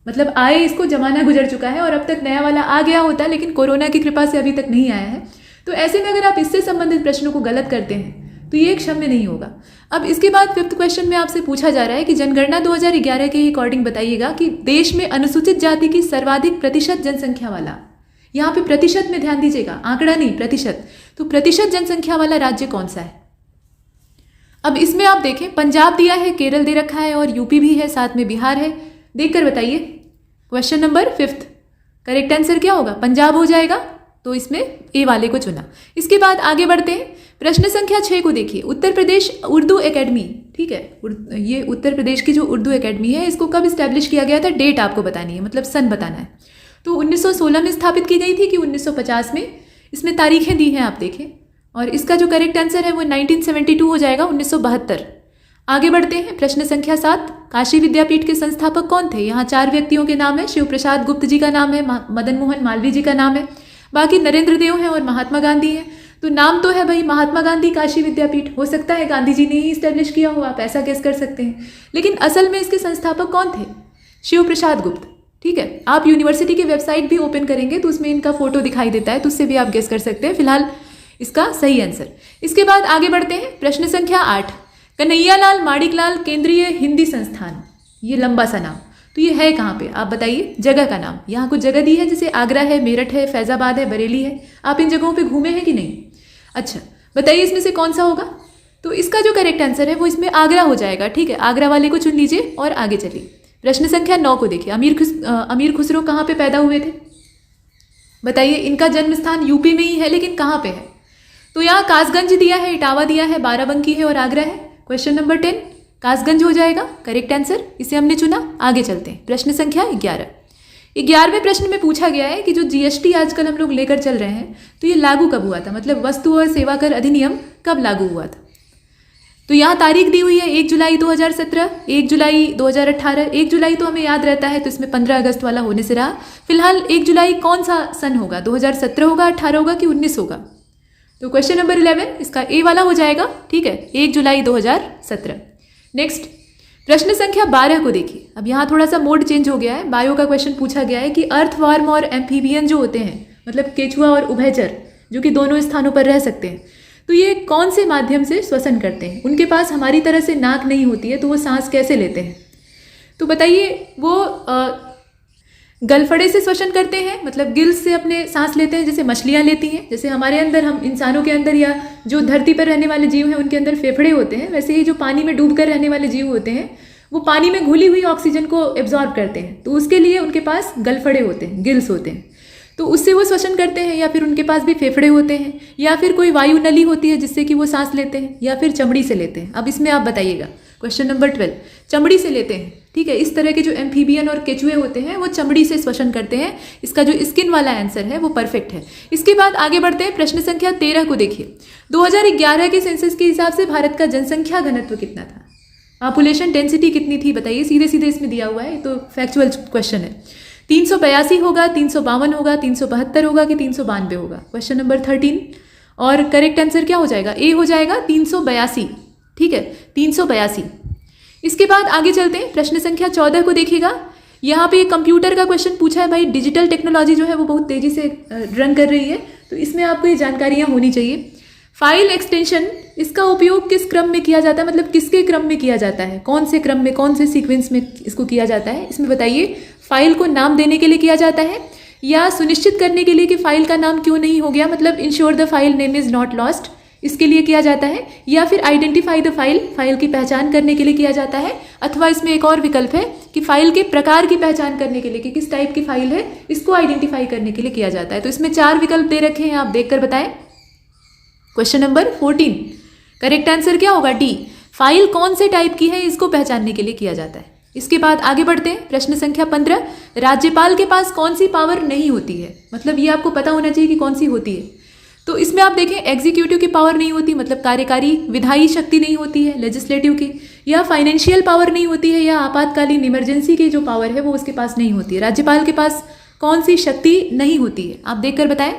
मतलब आए इसको जमाना गुजर चुका है, और अब तक नया वाला आ गया होता, लेकिन कोरोना की कृपा से अभी तक नहीं आया है। तो ऐसे में अगर आप इससे संबंधित प्रश्नों को गलत करते हैं तो ये क्षम्य नहीं होगा। अब इसके बाद 5th क्वेश्चन में आपसे पूछा जा रहा है कि जनगणना 2011 के अकॉर्डिंग बताइएगा कि देश में अनुसूचित जाति की सर्वाधिक प्रतिशत जनसंख्या वाला, यहाँ पे प्रतिशत में ध्यान दीजिएगा, आंकड़ा नहीं, प्रतिशत। तो प्रतिशत जनसंख्या वाला राज्य कौन सा है? अब इसमें आप देखें, पंजाब दिया है, केरल दे रखा है, और यूपी भी है, साथ में बिहार है। देखकर बताइए। Question number 5th, correct answer क्या होगा? पंजाब हो जाएगा, तो इसमें ए वाले को चुना। इसके बाद आगे बढ़ते हैं, प्रश्न संख्या 6 को देखिए। उत्तर प्रदेश उर्दू एकेडमी, ठीक है, ये उत्तर प्रदेश की जो उर्दू एकेडमी है, इसको कब इस्टेब्लिश किया गया था? डेट आपको बतानी है, मतलब सन बताना है। तो 1916 में स्थापित की गई थी कि 1950 में? इसमें तारीखें दी हैं, आप देखें। और इसका जो करेक्ट आंसर है वो 1972 हो जाएगा, 1972। आगे बढ़ते हैं, प्रश्न संख्या 7, काशी विद्यापीठ के संस्थापक कौन थे? यहाँ 4 व्यक्तियों के नाम है। शिव प्रसाद गुप्त जी का नाम है, मदन मोहन मालवीय जी का नाम है, बाकी नरेंद्र देव हैं और महात्मा गांधी हैं। तो नाम तो है भाई महात्मा गांधी काशी विद्यापीठ, हो सकता है गांधी जी ने ही इस्टेब्लिश किया हो, आप ऐसा गेस कर सकते हैं, लेकिन असल में इसके संस्थापक कौन थे? शिव प्रसाद गुप्त। ठीक है, आप यूनिवर्सिटी की वेबसाइट भी ओपन करेंगे तो उसमें इनका फोटो दिखाई देता है, तो उससे भी आप गेस कर सकते हैं। फिलहाल इसका सही आंसर। इसके बाद आगे बढ़ते हैं, प्रश्न संख्या 8, कन्हैयालाल माणिकलाल केंद्रीय हिंदी संस्थान, ये लंबा सा नाम, तो ये है कहाँ पे? आप बताइए जगह का नाम। यहाँ कुछ जगह दी है, जैसे आगरा है, मेरठ है, फैजाबाद है, बरेली है। आप इन जगहों पे घूमे हैं कि नहीं? अच्छा, बताइए इसमें से कौन सा होगा? तो इसका जो करेक्ट आंसर है वो इसमें आगरा हो जाएगा। ठीक है, आगरा वाले को चुन लीजिए और आगे चलिए। प्रश्न संख्या 9 को देखिए। अमीर खुसरो कहाँ पे पैदा हुए थे? बताइए, इनका जन्म स्थान यूपी में ही है, लेकिन कहाँ पे है? तो यहाँ कासगंज दिया है, इटावा दिया है, बाराबंकी है और आगरा है। क्वेश्चन नंबर 10 कासगंज हो जाएगा करेक्ट आंसर, इसे हमने चुना। आगे चलते हैं, प्रश्न संख्या 11। 11वें प्रश्न में पूछा गया है कि जो जीएसटी आजकल हम लोग लेकर चल रहे हैं, तो ये लागू कब हुआ था? मतलब वस्तु और सेवा कर अधिनियम कब लागू हुआ था? तो यहाँ तारीख दी हुई है 1 जुलाई 2017, 1 जुलाई 2018। 1 जुलाई तो हमें याद रहता है, तो इसमें 15 अगस्त वाला होने से रहा। फिलहाल 1 जुलाई कौन सा सन होगा? 2017 होगा, 18 होगा कि 19 होगा? तो क्वेश्चन नंबर 11 इसका ए वाला हो जाएगा। ठीक है, 1 जुलाई 2017। नेक्स्ट, प्रश्न संख्या 12 को देखिए। अब यहाँ थोड़ा सा मोड चेंज हो गया है। बायो का क्वेश्चन पूछा गया है कि अर्थवर्म और एम्फीबियन जो होते हैं, मतलब केचुआ और उभयचर, जो कि दोनों स्थानों पर रह सकते हैं, तो ये कौन से माध्यम से श्वसन करते हैं? उनके पास हमारी तरह से नाक नहीं होती है, तो वो सांस कैसे लेते हैं? तो बताइए, वो गलफड़े से श्वसन करते हैं, मतलब गिल्स से अपने सांस लेते हैं, जैसे मछलियाँ लेती हैं। जैसे हमारे अंदर, हम इंसानों के अंदर या जो धरती पर रहने वाले जीव हैं उनके अंदर फेफड़े होते हैं, वैसे ही जो पानी में डूब कर रहने वाले जीव होते हैं वो पानी में घुली हुई ऑक्सीजन को एब्जॉर्ब करते हैं, तो उसके लिए उनके पास गलफड़े होते हैं, गिल्स होते हैं, तो उससे वो श्वसन करते हैं। या फिर उनके पास भी फेफड़े होते हैं, या फिर कोई वायु नली होती है जिससे कि वो सांस लेते हैं, या फिर चमड़ी से लेते हैं। अब इसमें आप बताइएगा, क्वेश्चन नंबर 12, चमड़ी से लेते हैं, ठीक है। इस तरह के जो एम्फीबियन और केचुए होते हैं वो चमड़ी से श्वसन करते हैं। इसका जो स्किन वाला आंसर है वो परफेक्ट है। इसके बाद आगे बढ़ते हैं, प्रश्न संख्या 13 को देखिए। 2011 के सेंसस के हिसाब से भारत का जनसंख्या घनत्व कितना था? पॉपुलेशन डेंसिटी कितनी थी बताइए? सीधे सीधे इसमें दिया हुआ है, तो फैक्चुअल क्वेश्चन है। 382 होगा, 352 होगा, 372 होगा कि 392 होगा? क्वेश्चन नंबर 13, और करेक्ट आंसर क्या हो जाएगा? ए हो जाएगा, 382, ठीक है, 382। इसके बाद आगे चलते हैं, प्रश्न संख्या 14 को देखिएगा। यहाँ पे कंप्यूटर का क्वेश्चन पूछा है भाई। डिजिटल टेक्नोलॉजी जो है वो बहुत तेजी से रन कर रही है, तो इसमें आपको ये जानकारियाँ होनी चाहिए। फाइल एक्सटेंशन, इसका उपयोग किस क्रम में किया जाता है, मतलब किसके क्रम में किया जाता है, कौन से क्रम में, कौन से सीक्वेंस में इसको किया जाता है? इसमें बताइए, फाइल को नाम देने के लिए किया जाता है, या सुनिश्चित करने के लिए कि फाइल का नाम क्यों नहीं हो गया, मतलब ensure the file name is not lost, इसके लिए किया जाता है, या फिर आइडेंटिफाई द फाइल, फाइल की पहचान करने के लिए किया जाता है, अथवा इसमें एक और विकल्प है कि फाइल के प्रकार की पहचान करने के लिए, कि किस टाइप की फाइल है इसको आइडेंटिफाई करने के लिए किया जाता है। तो इसमें 4 विकल्प दे रखे हैं, आप देखकर बताएं। क्वेश्चन नंबर 14, करेक्ट आंसर क्या होगा? डी, फाइल कौन से टाइप की है इसको पहचानने के लिए किया जाता है। इसके बाद आगे बढ़ते हैं, प्रश्न संख्या 15, राज्यपाल के पास कौन सी पावर नहीं होती है? मतलब ये आपको पता होना चाहिए कि कौन सी होती है। तो इसमें आप देखें, एग्जीक्यूटिव की पावर नहीं होती, मतलब कार्यकारी विधायी शक्ति नहीं होती है लेजिस्लेटिव की, या फाइनेंशियल पावर नहीं होती है, या आपातकालीन इमरजेंसी की जो पावर है वो उसके पास नहीं होती है। राज्यपाल के पास कौन सी शक्ति नहीं होती है, आप देखकर बताएं।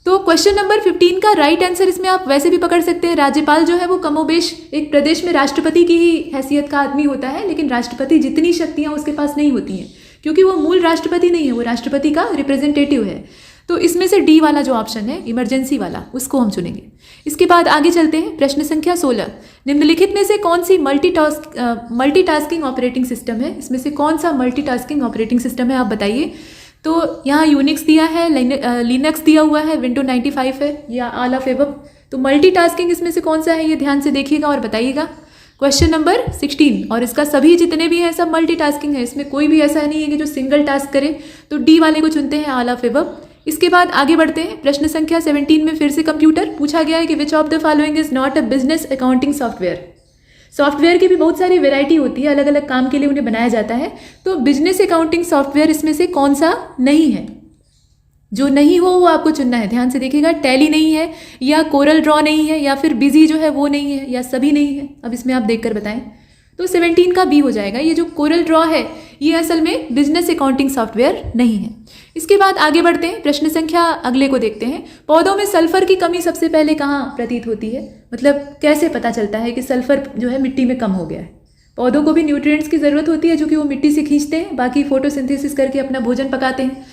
तो क्वेश्चन नंबर 15 का राइट आंसर इसमें आप वैसे भी पकड़ सकते हैं। राज्यपाल जो है वो कमोबेश एक प्रदेश में राष्ट्रपति की ही हैसियत का आदमी होता है, लेकिन राष्ट्रपति जितनी शक्तियां उसके पास नहीं होती हैं, क्योंकि वो मूल राष्ट्रपति नहीं है, वो राष्ट्रपति का रिप्रेजेंटेटिव है। तो इसमें से डी वाला जो ऑप्शन है, इमरजेंसी वाला, उसको हम चुनेंगे। इसके बाद आगे चलते हैं, प्रश्न संख्या 16, निम्नलिखित में से कौन सी मल्टीटास्किंग ऑपरेटिंग सिस्टम है? इसमें से कौन सा मल्टीटास्किंग ऑपरेटिंग सिस्टम है, आप बताइए। तो यहाँ यूनिक्स दिया है, लिनक्स दिया हुआ है, विंडो 95 है, या ऑल ऑफ एबव। तो मल्टीटास्किंग इसमें से कौन सा है, ये ध्यान से देखिएगा और बताइएगा। क्वेश्चन नंबर 16, और इसका सभी जितने भी हैं सब मल्टीटास्किंग है, इसमें कोई भी ऐसा नहीं है कि जो सिंगल टास्क करे, तो डी वाले को चुनते हैं, ऑल ऑफ एबव। इसके बाद आगे बढ़ते हैं, प्रश्न संख्या 17 में फिर से कंप्यूटर पूछा गया है कि which of the following is not a business accounting software. Software की भी बहुत सारी वैरायटी होती है, अलग अलग काम के लिए उन्हें बनाया जाता है। तो बिजनेस अकाउंटिंग सॉफ्टवेयर इसमें से कौन सा नहीं है? जो नहीं हो वो आपको चुनना है, ध्यान से देखिएगा। टैली नहीं है, या कोरल ड्रॉ नहीं है, या फिर बिजी जो है वो नहीं है, या सभी नहीं है। अब इसमें आप देखकर बताएं। तो 17 का बी हो जाएगा। ये जो कोरल ड्रॉ है ये असल में बिजनेस अकाउंटिंग सॉफ्टवेयर नहीं है। इसके बाद आगे बढ़ते हैं, प्रश्न संख्या अगले को देखते हैं। पौधों में सल्फर की कमी सबसे पहले कहाँ प्रतीत होती है? मतलब कैसे पता चलता है कि सल्फर जो है मिट्टी में कम हो गया है? पौधों को भी न्यूट्रिएंट्स की ज़रूरत होती है जो कि वो मिट्टी से खींचते हैं, बाकी फोटोसिंथेसिस करके अपना भोजन पकाते हैं।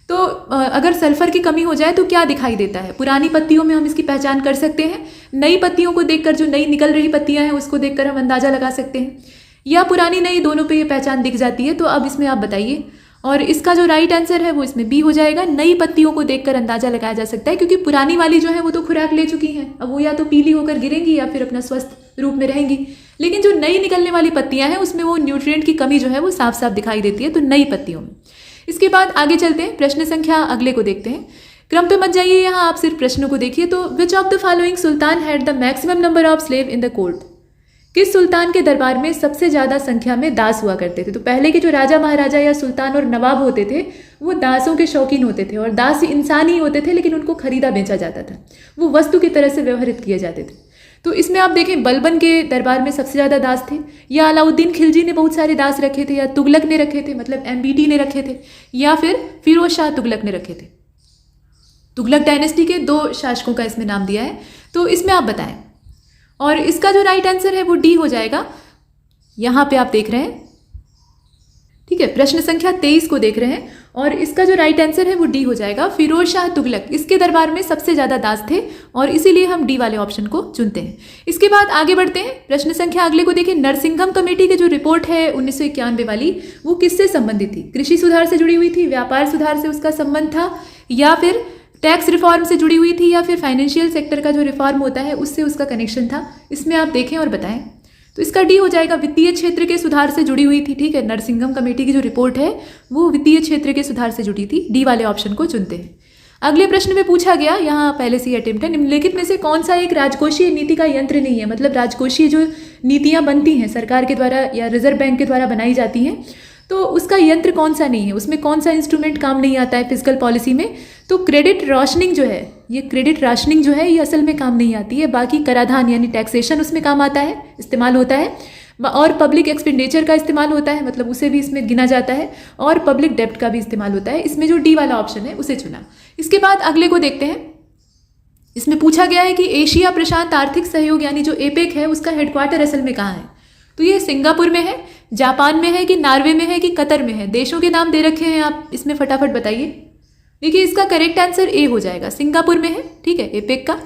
तो अगर सल्फर की कमी हो जाए तो क्या दिखाई देता है? पुरानी पत्तियों में हम इसकी पहचान कर सकते हैं, नई पत्तियों को देखकर, जो नई निकल रही पत्तियां हैं उसको देखकर हम अंदाजा लगा सकते हैं, या पुरानी नई दोनों पे ये पहचान दिख जाती है। तो अब इसमें आप बताइए, और इसका जो राइट आंसर है वो इसमें बी हो जाएगा। नई पत्तियों को देखकर अंदाजा लगाया जा सकता है, क्योंकि पुरानी वाली जो है वो तो खुराक ले चुकी हैं, अब वो या तो पीली होकर गिरेंगी या फिर अपना स्वस्थ रूप में रहेंगी। लेकिन जो नई निकलने वाली पत्तियां हैं उसमें वो न्यूट्रिएंट की कमी जो है वो साफ साफ दिखाई देती है, तो नई पत्तियों में। इसके बाद आगे चलते हैं, प्रश्न संख्या अगले को देखते हैं। क्रम पे मत जाइए, यहाँ आप सिर्फ प्रश्नों को देखिए। तो which of the following Sultan had the maximum number of slave in the court? किस सुल्तान के दरबार में सबसे ज़्यादा संख्या में दास हुआ करते थे? तो पहले के जो राजा महाराजा या सुल्तान और नवाब होते थे वो दासों के शौकीन होते थे, और दास इंसान ही होते थे लेकिन उनको खरीदा बेचा जाता था, वो वस्तु की तरह से व्यवहारित किए जाते थे। तो इसमें आप देखें, बलबन के दरबार में सबसे ज़्यादा दास थे, या अलाउद्दीन खिलजी ने बहुत सारे दास रखे थे, या तुगलक ने रखे थे, मतलब MBT ने रखे थे, या फिर फिरोज शाह तुगलक ने रखे थे। तुगलक डायनेस्टी के 2 शासकों का इसमें नाम दिया है। तो इसमें आप बताएं, और इसका जो राइट आंसर है वो डी हो जाएगा। यहाँ पे आप देख रहे हैं, ठीक है। प्रश्न संख्या 23 को देख रहे हैं, और इसका जो राइट आंसर है वो डी हो जाएगा। फिरोज शाह तुगलक, इसके दरबार में सबसे ज़्यादा दास थे और इसीलिए हम डी वाले ऑप्शन को चुनते हैं। इसके बाद आगे बढ़ते हैं, प्रश्न संख्या अगले को देखिए। नरसिंघम कमेटी की जो रिपोर्ट है 1991 वाली, वो किससे संबंधित थी? कृषि सुधार से जुड़ी हुई थी, व्यापार सुधार से उसका संबंध था, या फिर टैक्स रिफॉर्म से जुड़ी हुई थी, या फिर फाइनेंशियल सेक्टर का जो रिफॉर्म होता है उससे उसका कनेक्शन था? इसमें आप देखें और बताएं। तो इसका डी हो जाएगा, वित्तीय क्षेत्र के सुधार से जुड़ी हुई थी। ठीक है, नरसिंघम कमेटी की जो रिपोर्ट है वो वित्तीय क्षेत्र के सुधार से जुड़ी थी। डी वाले ऑप्शन को चुनते हैं। अगले प्रश्न में पूछा गया, यहाँ पहले से ही अटेम्प्ट है, निम्नलिखित में से कौन सा एक राजकोषीय नीति का यंत्र नहीं है? मतलब राजकोषीय जो नीतियाँ बनती हैं सरकार के द्वारा या रिजर्व बैंक के द्वारा बनाई जाती हैं, तो उसका यंत्र कौन सा नहीं है, उसमें कौन सा इंस्ट्रूमेंट काम नहीं आता है फिजिकल पॉलिसी में? तो क्रेडिट राशनिंग जो है, ये क्रेडिट राशनिंग जो है ये असल में काम नहीं आती है। बाकी कराधान यानी टैक्सेशन उसमें काम आता है, इस्तेमाल होता है, और पब्लिक एक्सपेंडिचर का इस्तेमाल होता है, मतलब उसे भी इसमें गिना जाता है, और पब्लिक डेब्ट का भी इस्तेमाल होता है। इसमें जो डी वाला ऑप्शन है उसे चुना। इसके बाद अगले को देखते हैं। इसमें पूछा गया है कि एशिया प्रशांत आर्थिक सहयोग यानी जो एपेक है उसका हेडक्वार्टर असल में कहाँ है? तो ये सिंगापुर में है, जापान में है, कि नॉर्वे में है, कि कतर में है? देशों के नाम दे रखे हैं, आप इसमें फटाफट बताइए। देखिए इसका करेक्ट आंसर ए हो जाएगा, सिंगापुर में है। ठीक है, एपेक का।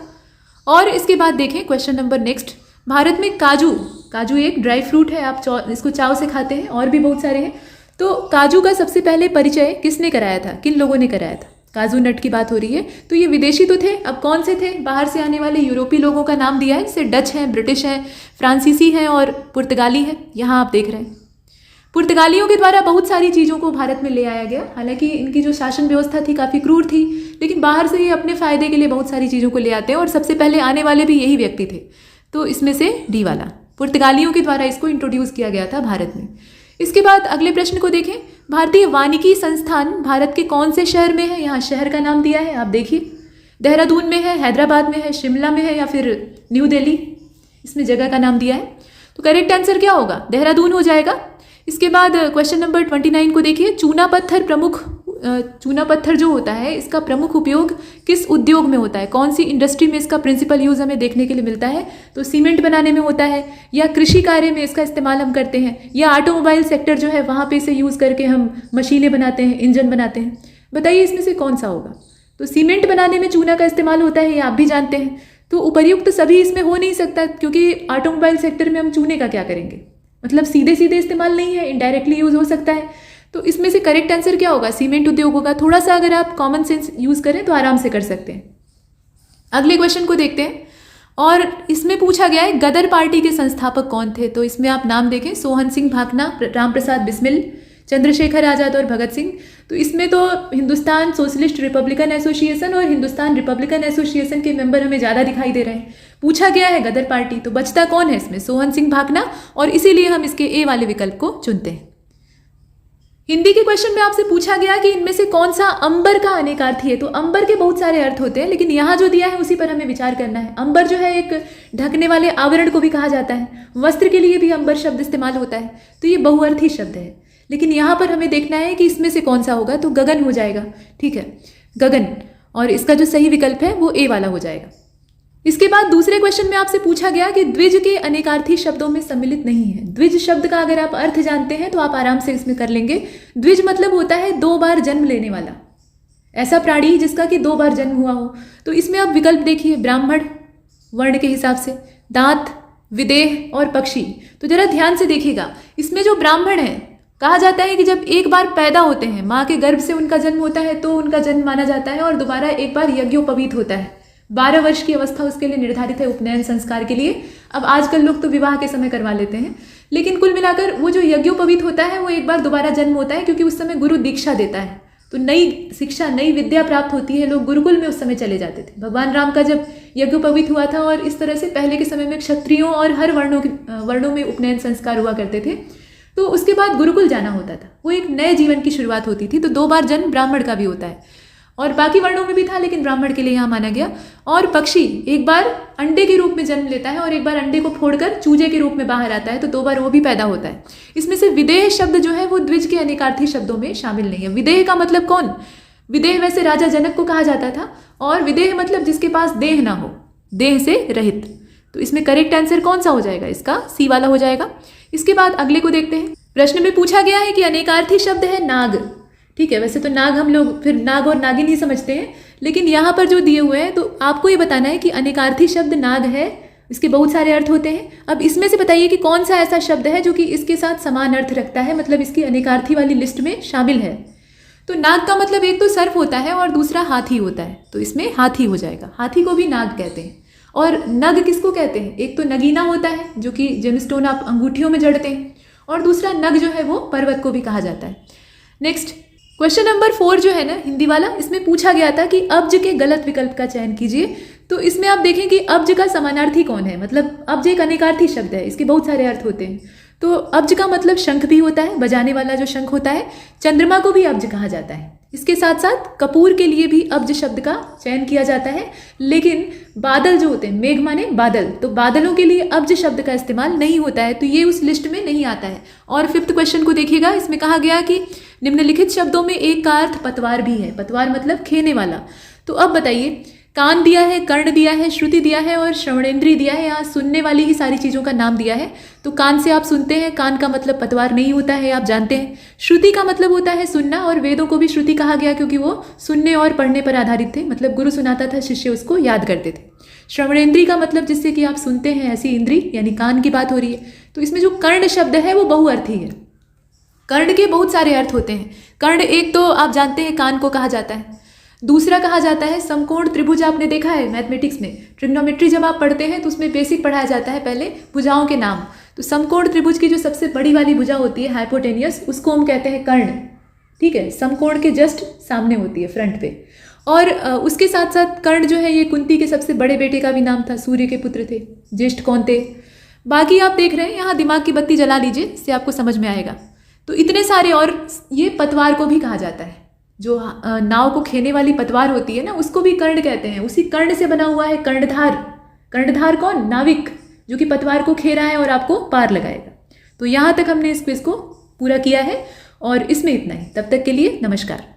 और इसके बाद देखें क्वेश्चन नंबर नेक्स्ट। भारत में काजू एक ड्राई फ्रूट है, आप इसको चाव से खाते हैं, और भी बहुत सारे हैं। तो काजू का सबसे पहले परिचय किसने कराया था, किन लोगों ने कराया था? काजू नट की बात हो रही है। तो ये विदेशी तो थे, अब कौन से थे? बाहर से आने वाले यूरोपीय लोगों का नाम दिया है, जैसे डच हैं, ब्रिटिश हैं, फ्रांसीसी हैं और पुर्तगाली हैं। यहाँ आप देख रहे हैं पुर्तगालियों के द्वारा बहुत सारी चीज़ों को भारत में ले आया गया। हालांकि इनकी जो शासन व्यवस्था थी काफ़ी क्रूर थी, लेकिन बाहर से ये अपने फ़ायदे के लिए बहुत सारी चीज़ों को ले आते हैं, और सबसे पहले आने वाले भी यही व्यक्ति थे। तो इसमें से डी वाला, पुर्तगालियों के द्वारा इसको इंट्रोड्यूस किया गया था भारत में। इसके बाद अगले प्रश्न को देखें। भारतीय वानिकी संस्थान भारत के कौन से शहर में है? यहाँ शहर का नाम दिया है, आप देखिए। देहरादून में है, हैदराबाद में है, शिमला में है, या फिर न्यू दिल्ली? इसमें जगह का नाम दिया है। तो करेक्ट आंसर क्या होगा? देहरादून हो जाएगा। इसके बाद क्वेश्चन नंबर 29 को देखिए। चूना पत्थर जो होता है इसका प्रमुख उपयोग किस उद्योग में होता है? कौन सी इंडस्ट्री में इसका प्रिंसिपल यूज़ हमें देखने के लिए मिलता है? तो सीमेंट बनाने में होता है, या कृषि कार्य में इसका इस्तेमाल हम करते हैं, या ऑटोमोबाइल सेक्टर जो है वहाँ पे इसे यूज़ करके हम मशीनें बनाते हैं, इंजन बनाते हैं? बताइए इसमें से कौन सा होगा? तो सीमेंट बनाने में चूना का इस्तेमाल होता है, ये आप भी जानते हैं। तो उपर्युक्त सभी इसमें हो नहीं सकता, क्योंकि ऑटोमोबाइल सेक्टर में हम चूने का क्या करेंगे? मतलब सीधे सीधे इस्तेमाल नहीं है, इनडायरेक्टली यूज़ हो सकता है। तो इसमें से करेक्ट आंसर क्या होगा? सीमेंट उद्योग होगा। थोड़ा सा अगर आप कॉमन सेंस यूज़ करें तो आराम से कर सकते हैं। अगले क्वेश्चन को देखते हैं, और इसमें पूछा गया है गदर पार्टी के संस्थापक कौन थे? तो इसमें आप नाम देखें, सोहन सिंह भाकना, राम प्रसाद बिस्मिल, चंद्रशेखर आज़ाद और भगत सिंह। तो इसमें तो हिंदुस्तान सोशलिस्ट रिपब्लिकन एसोसिएशन और हिंदुस्तान रिपब्लिकन एसोसिएशन के मेंबर हमें ज़्यादा दिखाई दे रहे हैं। पूछा गया है गदर पार्टी, तो बचता कौन है इसमें? सोहन सिंह भाकना, और इसीलिए हम इसके ए वाले विकल्प को चुनते हैं। हिंदी के क्वेश्चन में आपसे पूछा गया कि इनमें से कौन सा अंबर का अनेकार्थी है? तो अंबर के बहुत सारे अर्थ होते हैं, लेकिन यहाँ जो दिया है उसी पर हमें विचार करना है। अंबर जो है एक ढकने वाले आवरण को भी कहा जाता है, वस्त्र के लिए भी अंबर शब्द इस्तेमाल होता है, तो ये बहुअर्थी शब्द है। लेकिन यहाँ पर हमें देखना है कि इसमें से कौन सा होगा, तो गगन हो जाएगा। ठीक है, गगन, और इसका जो सही विकल्प है वो ए वाला हो जाएगा। इसके बाद दूसरे क्वेश्चन में आपसे पूछा गया कि द्विज के अनेकार्थी शब्दों में सम्मिलित नहीं है। द्विज शब्द का अगर आप अर्थ जानते हैं तो आप आराम से इसमें कर लेंगे। द्विज मतलब होता है 2 बार जन्म लेने वाला, ऐसा प्राणी जिसका कि 2 बार जन्म हुआ हो। तो इसमें आप विकल्प देखिए, ब्राह्मण वर्ण के हिसाब से, दांत, विदेह और पक्षी। तो जरा ध्यान से देखिएगा, इसमें जो ब्राह्मण है, कहा जाता है कि जब एक बार पैदा होते हैं, माँ के गर्भ से उनका जन्म होता है तो उनका जन्म माना जाता है, और दोबारा एक बार यज्ञोपवीत होता है। 12 वर्ष की अवस्था उसके लिए निर्धारित है उपनयन संस्कार के लिए। अब आजकल लोग तो विवाह के समय करवा लेते हैं, लेकिन कुल मिलाकर वो जो यज्ञोपवीत होता है वो एक बार दोबारा जन्म होता है, क्योंकि उस समय गुरु दीक्षा देता है, तो नई शिक्षा, नई विद्या प्राप्त होती है। लोग गुरुकुल में उस समय चले जाते थे। भगवान राम का जब यज्ञोपवीत हुआ था, और इस तरह से पहले के समय में क्षत्रियों और हर वर्णों में उपनयन संस्कार हुआ करते थे, तो उसके बाद गुरुकुल जाना होता था। वो एक नए जीवन की शुरुआत होती थी। तो 2 बार जन्म ब्राह्मण का भी होता है, और बाकी वर्णों में भी था, लेकिन ब्राह्मण के लिए यहाँ माना गया। और पक्षी एक बार अंडे के रूप में जन्म लेता है, और एक बार अंडे को फोड़कर चूजे के रूप में बाहर आता है, तो 2 बार वो भी पैदा होता है। इसमें से विदेह शब्द जो है वो द्विज के अनेकार्थी शब्दों में शामिल नहीं है। विदेह का मतलब कौन? विदेह वैसे राजा जनक को कहा जाता था, और विदेह मतलब जिसके पास देह ना हो, देह से रहित। तो इसमें करेक्ट आंसर कौन सा हो जाएगा? इसका सी वाला हो जाएगा। इसके बाद अगले को देखते हैं। प्रश्न में पूछा गया है कि अनेकार्थी शब्द है नाग। ठीक है, वैसे तो नाग हम लोग फिर नाग और नागिन ही समझते हैं, लेकिन यहाँ पर जो दिए हुए हैं तो आपको ये बताना है कि अनेकार्थी शब्द नाग है, इसके बहुत सारे अर्थ होते हैं। अब इसमें से बताइए कि कौन सा ऐसा शब्द है जो कि इसके साथ समान अर्थ रखता है, मतलब इसकी अनेकार्थी वाली लिस्ट में शामिल है। तो नाग का मतलब एक तो सर्प होता है और दूसरा हाथी होता है, तो इसमें हाथी हो जाएगा। हाथी को भी नाग कहते हैं। और नग किसको कहते हैं? एक तो नगीना होता है जो कि जेमस्टोन आप अंगूठियों में जड़ते हैं, और दूसरा नग जो है वो पर्वत को भी कहा जाता है। नेक्स्ट क्वेश्चन नंबर 4 जो है ना हिंदी वाला, इसमें पूछा गया था कि अब्ज के गलत विकल्प का चयन कीजिए। तो इसमें आप देखें कि अब्ज का समानार्थी कौन है, मतलब अब्ज एक अनेकार्थी शब्द है, इसके बहुत सारे अर्थ होते हैं। तो अब्ज का मतलब शंख भी होता है, बजाने वाला जो शंख होता है। चंद्रमा को भी अब्ज कहा जाता है। इसके साथ साथ कपूर के लिए भी अब्ज शब्द का चयन किया जाता है। लेकिन बादल जो होते हैं, मेघ माने बादल, तो बादलों के लिए अब्ज शब्द का इस्तेमाल नहीं होता है, तो ये उस लिस्ट में नहीं आता है। और 5th क्वेश्चन को देखिएगा, इसमें कहा गया कि निम्नलिखित शब्दों में एक का अर्थ पतवार भी है। पतवार मतलब खेने वाला। तो अब बताइए, कान दिया है, कर्ण दिया है, श्रुति दिया है और श्रवणेंद्रिय दिया है। यहाँ सुनने वाली ही सारी चीज़ों का नाम दिया है। तो कान से आप सुनते हैं, कान का मतलब पतवार नहीं होता है, आप जानते हैं। श्रुति का मतलब होता है सुनना, और वेदों को भी श्रुति कहा गया क्योंकि वो सुनने और पढ़ने पर आधारित थे, मतलब गुरु सुनाता था, शिष्य उसको याद करते थे। श्रवणेंद्रिय का मतलब जिससे कि आप सुनते हैं, ऐसी इंद्री, यानी कान की बात हो रही है। तो इसमें जो कर्ण शब्द है वो बहुअर्थी है। कर्ण के बहुत सारे अर्थ होते हैं। कर्ण एक तो आप जानते हैं कान को कहा जाता है, दूसरा कहा जाता है समकोण त्रिभुज। आपने देखा है मैथमेटिक्स में, ट्रिग्नोमेट्री जब आप पढ़ते हैं तो उसमें बेसिक पढ़ाया जाता है पहले भुजाओं के नाम। तो समकोण त्रिभुज की जो सबसे बड़ी वाली भुजा होती है हाइपोटेनियस, उसको हम कहते हैं कर्ण। ठीक है, समकोण के जस्ट सामने होती है, फ्रंट पे। और उसके साथ साथ कर्ण जो है ये कुंती के सबसे बड़े बेटे का भी नाम था, सूर्य के पुत्र थे, ज्येष्ठ कौन थे। बाकी आप देख रहे हैं, यहाँ दिमाग की बत्ती जला लीजिए, इससे आपको समझ में आएगा। तो इतने सारे, और ये पतवार को भी कहा जाता है, जो नाव को खेने वाली पतवार होती है ना, उसको भी कर्ण कहते हैं। उसी कर्ण से बना हुआ है कर्णधार। कर्णधार कौन? नाविक, जो कि पतवार को खे रहा है और आपको पार लगाएगा। तो यहाँ तक हमने इस क्विज को पूरा किया है, और इसमें इतना ही। तब तक के लिए नमस्कार।